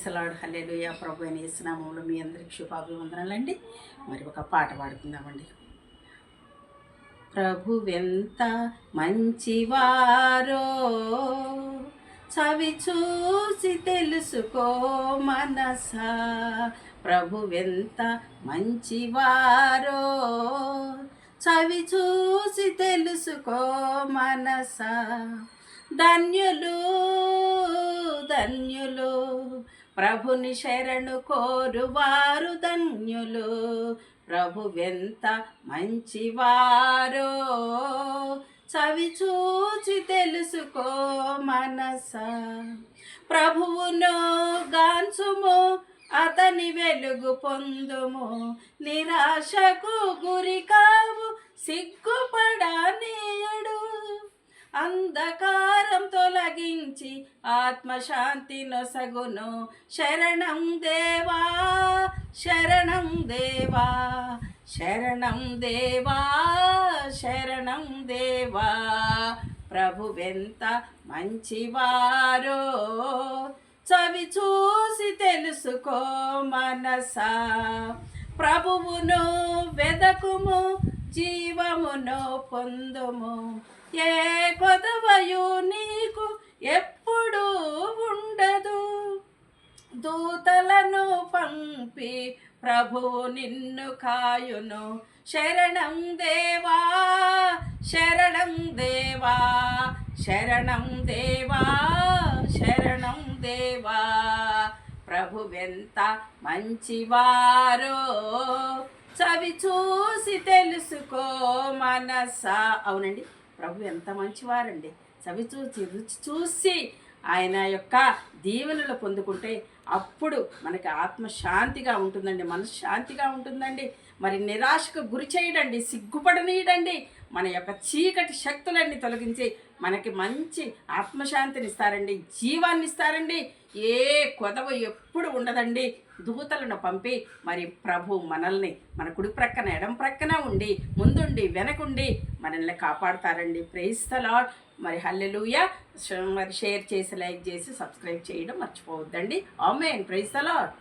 Salad హల్లెలూయా. ప్రభు అయిన యేసు నామములో మీ అందరికి శుభాభివందనాలండి. మరి ఒక పాట పాడుకుందామండి. ప్రభువెంత మంచివారో చవి చూసి తెలుసుకో మనసా. ప్రభువెంత మంచివారో చవి చూసి తెలుసుకో మనసా. ధన్యులు ధన్యులు ప్రభుని శరణు కోరువారు ధన్యులు. ప్రభువెంత మంచివారో చవి చూచి తెలుసుకో మనసా. ప్రభువును గాంచుము అతని వెలుగు పొందుము. నిరాశకు గురి కావు సిగ్గుపడనీయడు. అంధకారం తొలగించి ఆత్మశాంతి నొసగును. శరణం దేవా శరణం దేవా శరణం దేవా శరణం దేవా. ప్రభువెంత మంచివారో చవి చూసి తెలుసుకో మనసా. ప్రభువును వెదకుము జీవమును పొందుము. ఏ కొదవయు నీకు ఎప్పుడు ఉండదు. దూతలను పంపి ప్రభువు నిన్ను కాయును. శరణం దేవా శరణం దేవా శరణం దేవా శరణం దేవా. ప్రభువెంత మంచివారో చవి చూసి తెలుసుకో మనసా. అవునండి, ప్రభు ఎంత మంచివారండి. చవి చూసి రుచి చూసి ఆయన యొక్క దీవెనలు పొందుకుంటే అప్పుడు మనకి ఆత్మశాంతిగా ఉంటుందండి, మనశ్శాంతిగా ఉంటుందండి. మరి నిరాశకు గురి చేయడండి, సిగ్గుపడనీయడండి. మన యొక్క చీకటి శక్తులన్నీ తొలగించి మనకి మంచి ఆత్మశాంతిని ఇస్తారండి, జీవాన్ని ఇస్తారండి. ఏ కొదవ ఎప్పుడు ఉండదండి. దూతలను పంపి మరి ప్రభు మనల్ని మన కుడి ప్రక్కన ఎడం ప్రక్కన ఉండి ముందుండి వెనకుండి మనల్ని కాపాడుతారండి. Praise the lord. మరి హల్లెలూయా. మరి షేర్ చేసి లైక్ చేసి సబ్స్క్రైబ్ చేయడం మర్చిపోవద్దండి. ఆమేన్. Praise the lord.